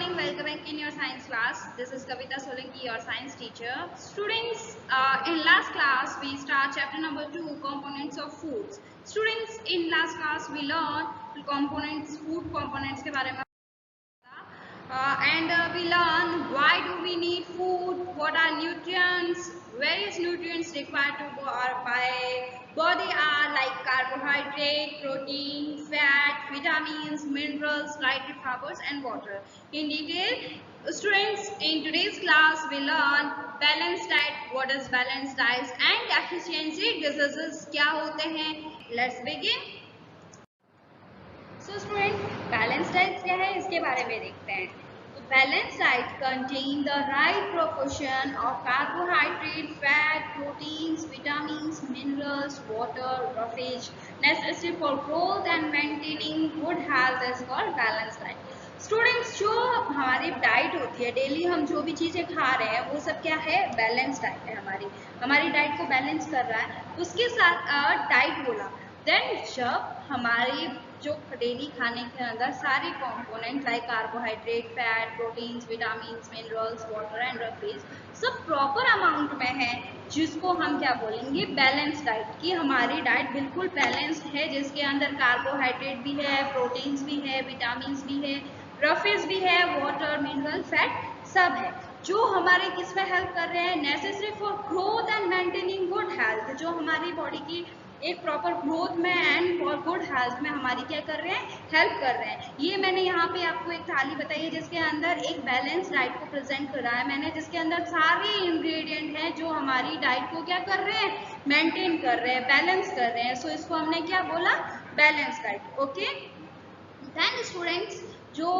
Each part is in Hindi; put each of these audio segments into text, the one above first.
morning, welcome back in your science class. This is Kavita Solanki, your science teacher. Students, in last class we start chapter number 2, components of foods. Students, in last class we learn components, food components के बारे में and we learn why do we need food, what are nutrients, various nutrients required by body are like carbohydrate, protein, fat, vitamins, minerals, dietary fibers and water. In detail, students, in today's class we learn balanced diet, what is balanced diet and deficiency diseases क्या होते हैं. Let's begin. So student, balanced diet क्या है इसके बारे में देखते हैं. तो balanced diet contain the right proportion of carbohydrate, fat, proteins, vitamins, minerals, water, roughage necessary for growth and maintaining good health is called balanced diet. Students, जो हमारी डाइट होती है, डेली हम जो भी चीज़ें खा रहे हैं वो सब क्या है, बैलेंस डाइट है. हमारी डाइट को बैलेंस कर रहा है. उसके साथ डाइट बोला, देन जब हमारी जो डेली खाने के अंदर सारे component like carbohydrate, fat, proteins, vitamins, minerals, water and roughage सब प्रॉपर अमाउंट में है, जिसको हम क्या बोलेंगे, बैलेंस डाइट. कि हमारी डाइट बिल्कुल बैलेंस्ड है, जिसके अंदर कार्बोहाइड्रेट भी है, प्रोटीन्स भी है, विटामिन्स भी है, roughage भी है, वाटर, मिनरल, फैट सब है, जो हमारे किस में हेल्प कर रहे हैं, necessary for growth and maintaining good health, जो हमारी बॉडी की एक प्रॉपर ग्रोथ में एंड फॉर गुड हेल्थ में हमारी क्या कर रहे हैं, हेल्प कर रहे हैं. ये मैंने यहाँ पे आपको एक थाली बताई है जिसके अंदर एक बैलेंस डाइट को प्रेजेंट करा है मैंने, जिसके अंदर सारे इंग्रेडिएंट हैं जो हमारी डाइट को क्या कर रहे हैं, मेंटेन कर रहे हैं, बैलेंस कर रहे हैं. सो इसको हमने क्या बोला, balance diet. Okay, then students, जो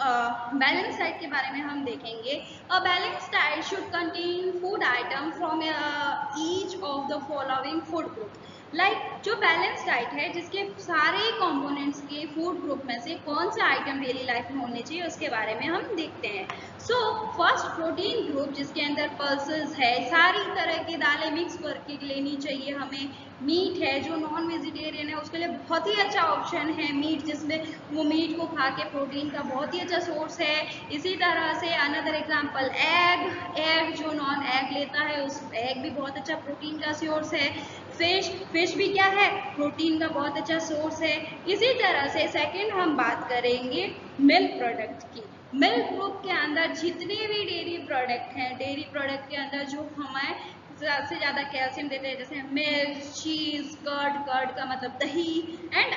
बैलेंस डाइट के बारे में हम देखेंगे. A balance diet should contain food item from each of the following food group. Like जो बैलेंस डाइट है, जिसके सारे कंपोनेंट्स के फूड ग्रुप में से कौन सा आइटम डेली लाइफ में होने चाहिए उसके बारे में हम देखते हैं. सो फर्स्ट, प्रोटीन ग्रुप, जिसके अंदर पल्सेस है, सारी तरह की दालें मिक्स करके लेनी चाहिए हमें. मीट है, जो नॉन वेजिटेरियन है उसके लिए बहुत ही अच्छा ऑप्शन है मीट, जिसमें वो मीट को खा के प्रोटीन का बहुत ही अच्छा सोर्स है. इसी तरह से अनदर एग्जांपल, एग जो नॉन एग लेता है उस एग भी बहुत अच्छा प्रोटीन का सोर्स है. फिश भी क्या है, प्रोटीन का बहुत अच्छा सोर्स है. इसी तरह से सेकंड हम बात करेंगे मिल्क प्रोडक्ट की. मिल्क ग्रुप के अंदर जितने भी डेयरी प्रोडक्ट हैं, डेयरी प्रोडक्ट के अंदर जो हमें सबसे ज़्यादा कैल्शियम देते हैं, जैसे मिल्क, चीज़, कर्ड का मतलब दही, and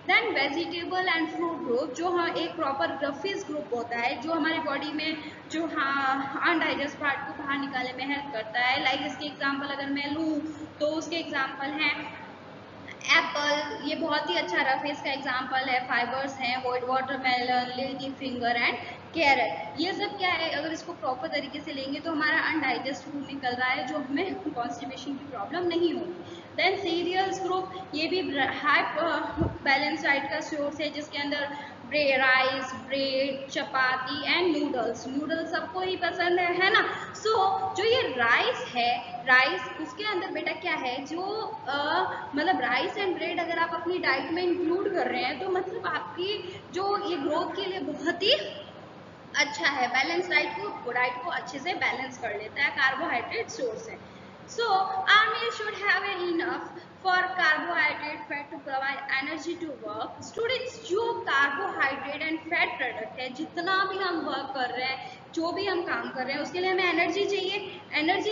then vegetable and fruit group, जो हाँ एक प्रॉपर roughage ग्रुप होता है, जो हमारी बॉडी में जो अनडाइजेस्ट पार्ट को बाहर निकालने में हेल्प करता है. लाइक इसके एग्जांपल अगर मैं लूँ तो उसके एग्जांपल हैं एप्पल, ये बहुत ही अच्छा roughage का एग्जांपल है. फाइबर्स हैं, watermelon, little finger and carrot. ये सब क्या है, अगर इसको प्रॉपर तरीके से लेंगे तो हमारा अनडाइजेस्ट फूड निकल रहा है, जो हमें कॉन्स्टिपेशन की प्रॉब्लम नहीं होगी. देन सीरियल्स ग्रुप, ये भी हाई बैलेंस डाइट का सोर्स है, जिसके अंदर rice, bread, chapati and noodles. Noodles सबको ही पसंद है ना. सो जो ये राइस है, राइस उसके अंदर बेटा क्या है, जो मतलब राइस एंड ब्रेड अगर आप अपनी डाइट में इंक्लूड कर रहे हैं तो मतलब आपकी जो ये ग्रोथ के लिए बहुत ही अच्छा है. बैलेंस डाइट को अच्छे से बैलेंस कर लेता है, कार्बोहाइड्रेट सोर्स है. So our meal should have enough for carbohydrate, fat to provide energy to work. Students, जो कार्बोहाइड्रेट एंड फैट प्रोडक्ट है, जितना भी हम वर्क कर रहे हैं, जो भी हम काम कर रहे हैं, उसके लिए हमें एनर्जी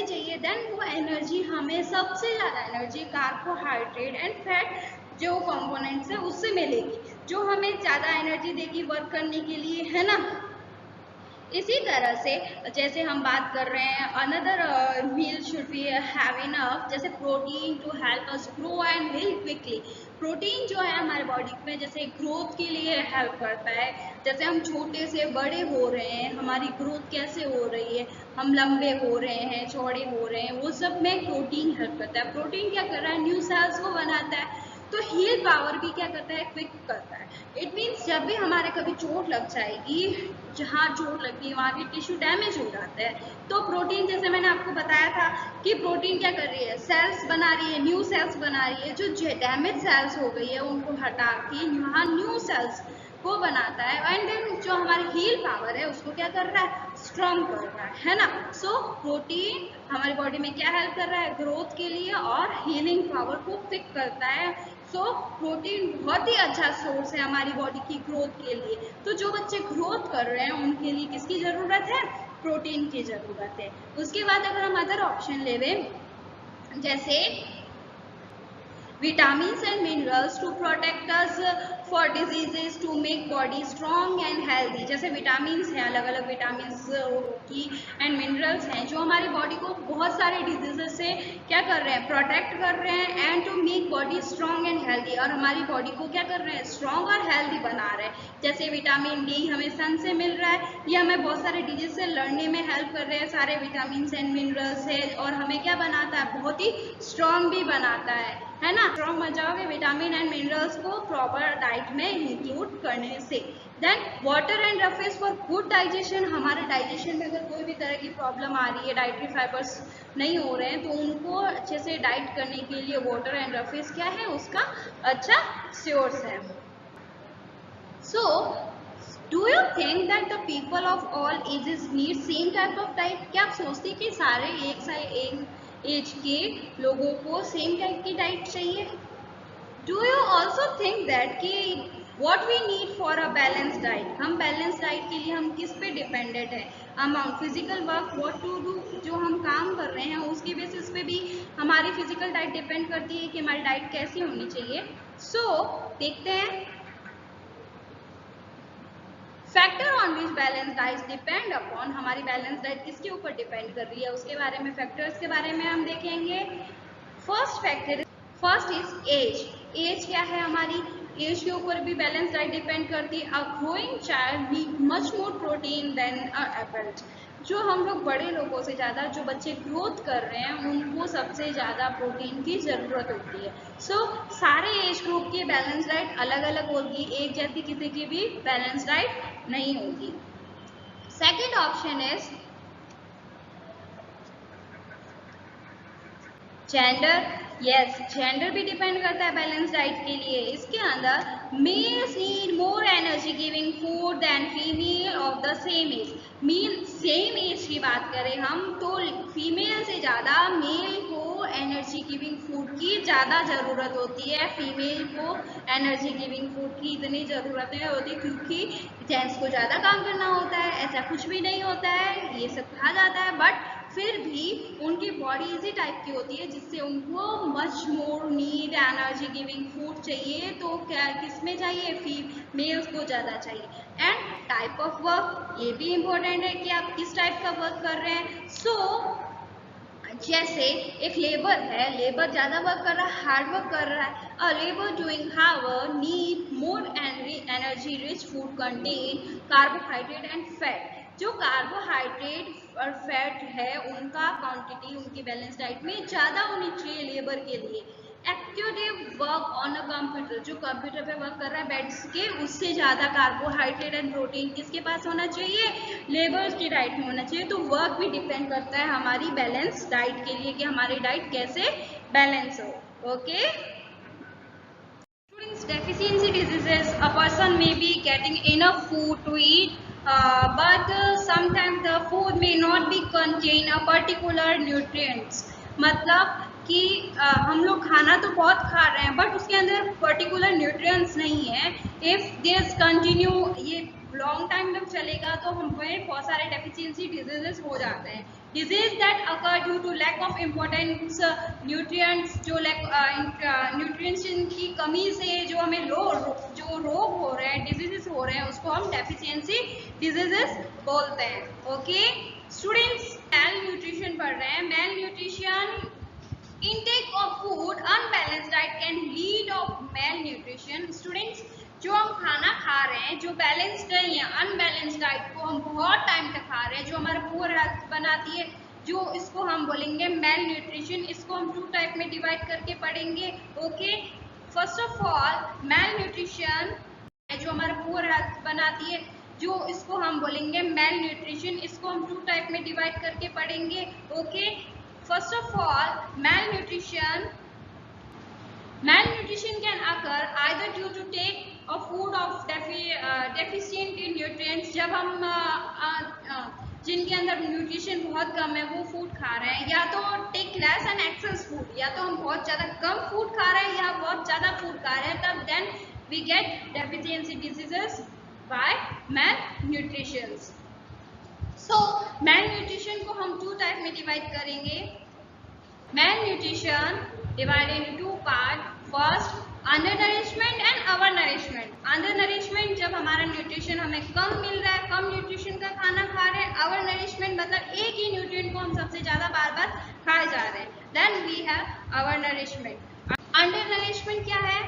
चाहिए. देन वो एनर्जी हमें सबसे ज़्यादा एनर्जी कार्बोहाइड्रेट एंड फैट जो कंपोनेंट्स है उससे मिलेगी, जो हमें ज़्यादा एनर्जी देगी वर्क करने के लिए, है ना. इसी तरह से जैसे हम बात कर रहे हैं, another meal should be have enough, जैसे protein to help us grow and heal quickly. Protein जो है हमारे बॉडी में जैसे ग्रोथ के लिए हेल्प करता है, जैसे हम छोटे से बड़े हो रहे हैं, हमारी ग्रोथ कैसे हो रही है, हम लंबे हो रहे हैं, चौड़े हो रहे हैं, वो सब में प्रोटीन हेल्प करता है. प्रोटीन क्या कर रहा है, न्यू सेल्स को बनाता है. तो हील पावर भी क्या करता है, क्विक करता है. इट मीन्स जब भी हमारे कभी चोट लग जाएगी, जहाँ चोट लगती है वहाँ के टिश्यू डैमेज हो जाते हैं, तो प्रोटीन, जैसे मैंने आपको बताया था कि प्रोटीन क्या कर रही है, सेल्स बना रही है, न्यू सेल्स बना रही है. जो डैमेज सेल्स हो गई है उनको हटा के यहाँ न्यू सेल्स को बनाता है, एंड देन जो हमारी हील पावर है उसको क्या कर रहा है, स्ट्रॉन्ग कर रहा है ना। सो प्रोटीन हमारी बॉडी में क्या हेल्प कर रहा है, ग्रोथ के लिए, और हीलिंग पावर को फिक्स करता है। सो प्रोटीन बहुत ही अच्छा सोर्स है हमारी बॉडी की ग्रोथ के लिए। तो जो बच्चे ग्रोथ कर रहे हैं उनके लिए किसकी जरूरत है, प्रोटीन की जरूरत है। उसके बाद अगर हम अदर ऑप्शन लेवे, जैसे vitamins and minerals to protect us for diseases, to make body strong and healthy। जैसे vitamins हैं, अलग अलग vitamins की and minerals हैं जो हमारी body को बहुत सारे diseases से क्या कर रहे हैं, protect कर रहे हैं, and to make body strong and healthy, और हमारी body को क्या कर रहे हैं, strong और healthy बना रहे हैं। जैसे विटामिन डी हमें सन से मिल रहा है, ये हमें बहुत सारे डिजीज से लड़ने में हेल्प कर रहे हैं सारे विटामिन एंड मिनरल्स है, और हमें क्या बनाता है, बहुत ही स्ट्रॉन्ग भी बनाता है ना। स्ट्रॉन्ग बन जाओगे विटामिन एंड मिनरल्स को प्रॉपर डाइट में इंक्लूड करने से। Then water and roughage for good digestion. हमारे डाइजेशन में अगर कोई भी तरह की प्रॉब्लम आ रही है, डाइटरी फाइबर्स नहीं हो रहे हैं, तो उनको अच्छे से डाइट करने के लिए वाटर एंड रफेज क्या है, उसका अच्छा सोर्स है। So, do you think that the people of all ages need same type of diet? क्या आप सोचते हैं कि सारे एक एज के लोगों को सेम टाइप की डाइट चाहिए? Do you also think that कि what we need for a balanced diet? हम बैलेंस डाइट के लिए हम किस पे डिपेंडेंट है? Amount, physical work, what to do, जो हम काम कर रहे हैं उसके बेसिस पे भी हमारी फिजिकल डाइट डिपेंड करती है कि हमारी डाइट कैसी होनी चाहिए। सो देखते हैं, factor on which balance diet depend upon. हमारी बैलेंस डाइट किसके ऊपर डिपेंड कर रही है उसके बारे में, फैक्टर्स के बारे में हम देखेंगे। First is as. एज क्या है, हमारी एज के ऊपर भी बैलेंस डाइट डिपेंड करती है। A growing child need much more protein than a adult. जो हम लोग बड़े लोगों से ज़्यादा जो बच्चे ग्रोथ कर रहे हैं उनको सबसे ज़्यादा प्रोटीन की ज़रूरत होती है। सो सारे एज ग्रुप की बैलेंस डाइट अलग अलग होगी, एक जैसी किसी की भी बैलेंस डाइट नहीं होगी। Second option is gender. Yes, gender भी डिपेंड करता है बैलेंस डाइट के लिए। इसके अंदर males need more energy giving food than female of the same age. Male same age की बात करें हम तो फीमेल से ज़्यादा मेल को एनर्जी गिविंग फूड की ज़्यादा ज़रूरत होती है। फीमेल को एनर्जी गिविंग फूड की इतनी ज़रूरत नहीं होती क्योंकि जेंट्स को ज़्यादा काम करना होता है। ऐसा कुछ भी नहीं होता है, ये सब कहा जाता है, बट फिर भी उनकी बॉडी इसी टाइप की होती है जिससे उनको much more need energy giving food चाहिए। तो क्या किस में चाहिए, फीमेल्स को ज़्यादा चाहिए। एंड टाइप ऑफ वर्क, ये भी इम्पोर्टेंट है कि आप किस टाइप का वर्क कर रहे हैं। सो जैसे एक लेबर है, लेबर ज़्यादा वर्क कर रहा है, हार्ड वर्क कर रहा है। अ labour doing hard need more energy rich food contain carbohydrate and fat. जो कार्बोहाइड्रेट और फैट है उनका क्वांटिटी उनकी बैलेंस डाइट में ज़्यादा होनी चाहिए लेबर के लिए। Active work on a computer, जो कंप्यूटर पे वर्क कर रहा है बैठ के, उससे ज़्यादा कार्बोहाइड्रेट एंड प्रोटीन किसके पास होना चाहिए, लेबर्स की डाइट में होना चाहिए। तो वर्क भी डिपेंड करता है हमारी बैलेंस डाइट के लिए कि हमारी डाइट कैसे बैलेंस हो। Okay, deficiency diseases, a person may be getting enough food to eat, but sometimes the food may not be contain a particular nutrients। मतलब कि हम लोग खाना तो बहुत खा रहे हैं बट उसके अंदर पर्टिकुलर न्यूट्रिएंट्स नहीं है। इफ दिस कंटिन्यू, ये लॉन्ग टाइम तक चलेगा तो हमें बहुत सारे डेफिशिएंसी डिजीजेस हो जाते हैं। Disease that occur due to lack of importants nutrients, जो न्यूट्रिएंट्स की कमी से जो हमें जो रोग हो रहे हैं, डिजीजेस हो रहे हैं, उसको हम डेफिशिएंसी डिजीजेस बोलते हैं। ओके स्टूडेंट्स, मेल न्यूट्रिशन पढ़ रहे हैं। Mail nutrition, intake of food unbalanced diet can lead of malnutrition। Students, जो हम खाना खा रहे हैं जो बैलेंस्ड नहीं है, अनबैलेंस्ड डाइट को हम बहुत टाइम तक खा रहे हैं जो हमारा पुअर हेल्थ बनाती है, जो इसको हम बोलेंगे मेल न्यूट्रिशन। इसको हम 2 टाइप में डिवाइड करके पढ़ेंगे। Okay, first of all mail nutrition जो हमारा पुअर हेल्थ बनाती है, जो इसको हम बोलेंगे मेल न्यूट्रिशन। इसको हम 2 टाइप में डिवाइड करके पढ़ेंगे। Okay, first of all, malnutrition can occur either due to take of food of deficient in nutrients, जब हम जिनके अंदर न्यूट्रिशन बहुत कम है वो फूड खा रहे हैं, या तो take less and excess food, या तो हम बहुत ज़्यादा कम फूड खा रहे हैं या बहुत ज़्यादा फूड खा रहे हैं, तब then we get deficiency diseases by malnutrition. So malnutrition को हम 2 टाइप में डिवाइड करेंगे। Malnutrition divided into 2 parts. First, undernourishment and overnourishment. Undernourishment जब हमारा न्यूट्रिशन हमें कम मिल रहा है, कम न्यूट्रिशन का खाना खा रहे हैं। Overnourishment मतलब एक ही न्यूट्रिएंट को हम सबसे ज़्यादा बार बार खाए जा रहे हैं। Then we have overnourishment. Undernourishment क्या है?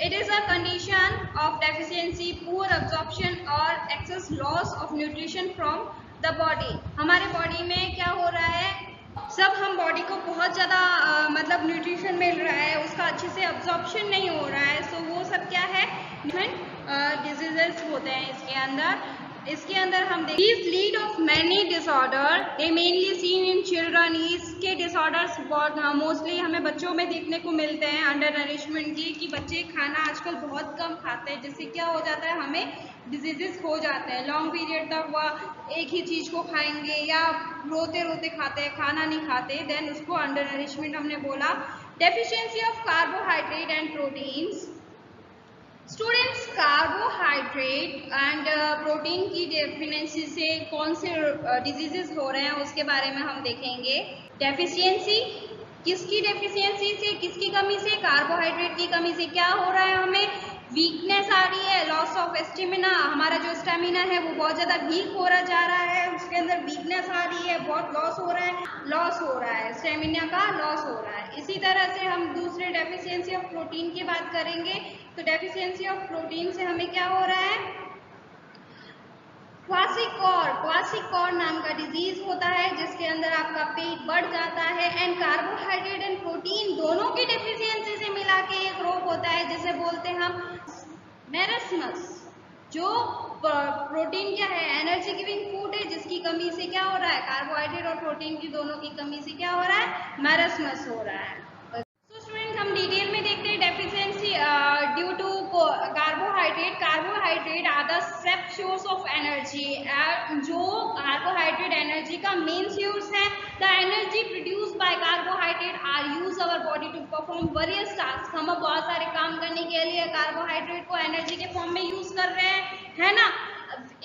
It is a condition of deficiency, poor absorption or excess loss of nutrition from the body. हमारे बॉडी में क्या हो रहा है, सब हम बॉडी को बहुत ज़्यादा मतलब न्यूट्रिशन मिल रहा है, उसका अच्छे से अब्जॉर्प्शन नहीं हो रहा है, सो वो सब क्या है, डिजीजेस होते हैं इसके अंदर। इसके अंदर हम देखिए lead of many disorder, they mainly seen in children. इसके डिसऑर्डर्स बहुत मोस्टली हमें बच्चों में देखने को मिलते हैं, अंडर नरिशमेंट की, कि बच्चे खाना आजकल बहुत कम खाते हैं, जिससे क्या हो जाता है, हमें डिजीजेस हो जाते हैं। लॉन्ग पीरियड तक वह एक ही चीज़ को खाएंगे या रोते रोते खाते हैं, खाना नहीं खाते, देन उसको अंडर नरिशमेंट हमने बोला। Deficiency of carbohydrate and proteins. Students, carbohydrate and protein की डेफिशिएंसी से कौन से डिजीजेस हो रहे हैं उसके बारे में हम देखेंगे। डेफिशिएंसी, किसकी डेफिशिएंसी से, किसकी कमी से, कार्बोहाइड्रेट की कमी से क्या हो रहा है, हमें वीकनेस आ रही है, लॉस ऑफ स्टेमिना, हमारा जो स्टेमिना है वो बहुत ज़्यादा वीक हो रहा जा रहा है, उसके अंदर वीकनेस आ रही है, बहुत लॉस हो रहा है, स्टेमिना का लॉस हो रहा है। इसी तरह से हम दूसरे डेफिशिएंसी ऑफ प्रोटीन की बात करेंगे, तो डेफिशिएंसी ऑफ प्रोटीन से हमें क्या हो रहा है, क्वासिकॉर नाम का डिजीज होता है, जिसके अंदर आपका पेट बढ़ जाता है। एंड कार्बोहाइड्रेट एंड प्रोटीन दोनों की डेफिशिएंसी से मिला के एक रोग होता है जिसे बोलते हैं हम मैरस्मस। जो प्रोटीन क्या है, एनर्जी गिविंग फूड है, जिसकी कमी से क्या हो रहा है, कार्बोहाइड्रेट और प्रोटीन की दोनों की कमी से क्या हो रहा है, मैरस्मस हो रहा है। तो स्टूडेंट हम डिटेल में देखते हैं deficiency due to carbohydrate. Carbohydrate are the safe source of energy. जो कार्बोहाइड्रेट एनर्जी का मेन सोर्स है, the energy produce by carbohydrate are use our body to perform various task. हम बहुत सारे काम करने के लिए कार्बोहाइड्रेट को एनर्जी के फॉर्म में यूज कर रहे हैं, है ना।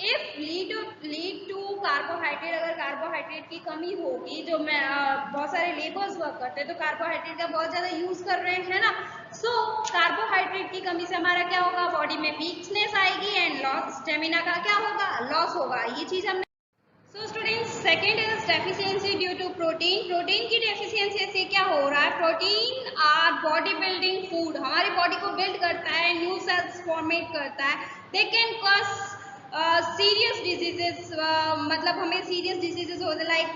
इफ लीड टू कार्बोहाइड्रेट, अगर कार्बोहाइड्रेट की कमी होगी, जो मैं बहुत सारे लेबर्स वर्क करते हैं तो कार्बोहाइड्रेट का बहुत ज़्यादा यूज़ कर रहे हैं, है ना। सो कार्बोहाइड्रेट की कमी से हमारा क्या होगा, बॉडी में वीकनेस आएगी एंड लॉस, स्टेमिना का क्या होगा, लॉस होगा। ये चीज़ हमने। So students, second is deficiency due to protein. Protein की डेफिशिएंसी से क्या हो रहा है, protein are body building food, हमारी बॉडी को बिल्ड करता है, न्यू सेल्स फॉर्मेट करता है। They can cause serious diseases, मतलब हमें सीरियस डिजीजेस होते हैं लाइक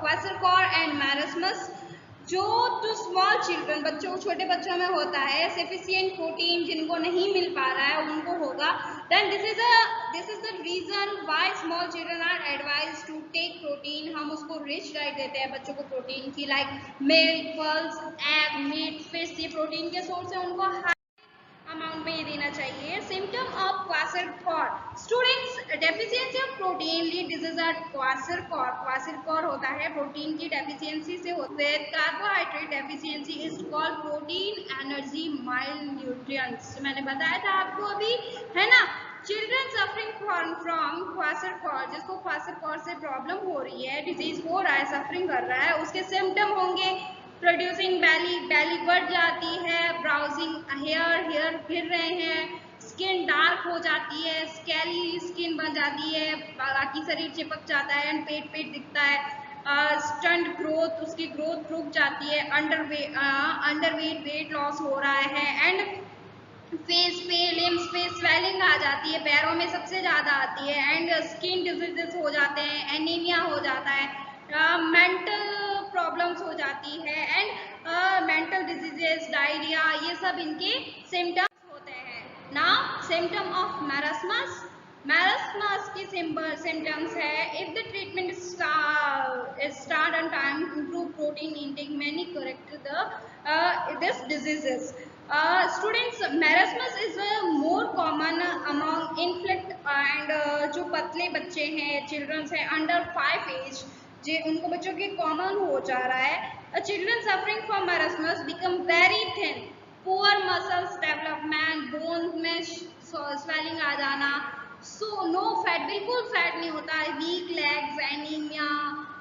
क्वासिकॉर एंड मैरस्मस। जो टू स्मॉल चिल्ड्रन, बच्चों, छोटे बच्चों में होता है, सफिशिएंट प्रोटीन जिनको नहीं मिल पा रहा है उनको होगा। Then this is the reason why small children are advise to take protein. हम उसको रिच डाइट देते हैं बच्चों को प्रोटीन की, like milk, pulse, egg, meat, fish, ये प्रोटीन के सोर्स है, उनको अमाउंट में ये देना चाहिए। Symptom of kwashiorkor. Students, deficiency of protein lead disease are kwashiorkor. Kwashiorkor होता है प्रोटीन की डेफिशिएंसी से होते हैं। Carbohydrate deficiency is called protein energy malnutrients. मैंने बताया था आपको अभी, है ना। चिल्ड्रन सफरिंग फ्रॉम क्वासिकॉर, जिसको क्वासिकॉर से प्रॉब्लम हो रही है, डिजीज हो रहा है, सफरिंग कर रहा है, उसके सिम्टम होंगे प्रोड्यूसिंग बैली बढ़ जाती है, ब्राउजिंग हेयर गिर रहे हैं, स्किन डार्क हो जाती है, स्केली स्किन बन जाती है, बाकी शरीर चिपक जाता है एंड पेट दिखता है। स्टंट ग्रोथ, उसकी ग्रोथ रुक जाती है। अंडरवेट, वेट लॉस हो रहा है एंड फेस पे, लिम्स पे स्वेलिंग आ जाती है, पैरों में सबसे ज़्यादा आती है एंड स्किन डिजीजेस हो जाते हैं, एनीमिया हो जाता है, मेंटल प्रॉब्लम्स हो जाती है एंड मेंटल डिजीजेस, डायरिया, ये सब इनके सिम्टम्स होते हैं। Now symptom of marasmus. Marasmus की सिम्टम्स है, if the treatment start on time, improve protein intake, many correct the this diseases. Students marasmus is more common among inflect and जो पतले बच्चे हैं, चिल्ड्रंस हैं अंडर 5 एज, जो उनको बच्चों के कॉमन हो जा रहा है। Children suffering from marasmus become very thin, poor muscles development, bone में स्वेलिंग आ जाना, सो नो फैट, बिल्कुल फैट नहीं होता है, weak legs, anaemia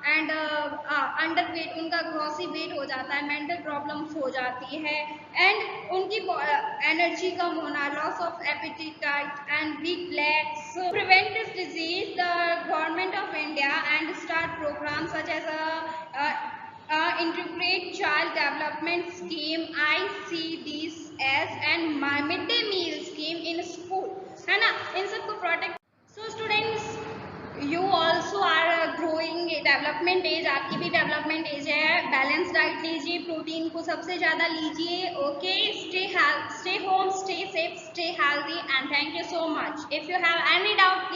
and underweight, उनका ग्रॉसी वेट हो जाता है, मेंटल प्रॉब्लम्स हो जाती है एंड उनकी एनर्जी कम होना, loss of appetite and weak legs. Prevent this disease the government of India and start programme such as integrate child development scheme ICDS and my midday meal scheme in school, है ना, इन सबको protect. So students, you also are growing, development age, आपकी भी डेवलपमेंट एज है, बैलेंस डाइट लीजिए, प्रोटीन को सबसे ज़्यादा लीजिए, okay, stay home, stay safe, stay healthy and thank you so much. If you have any doubt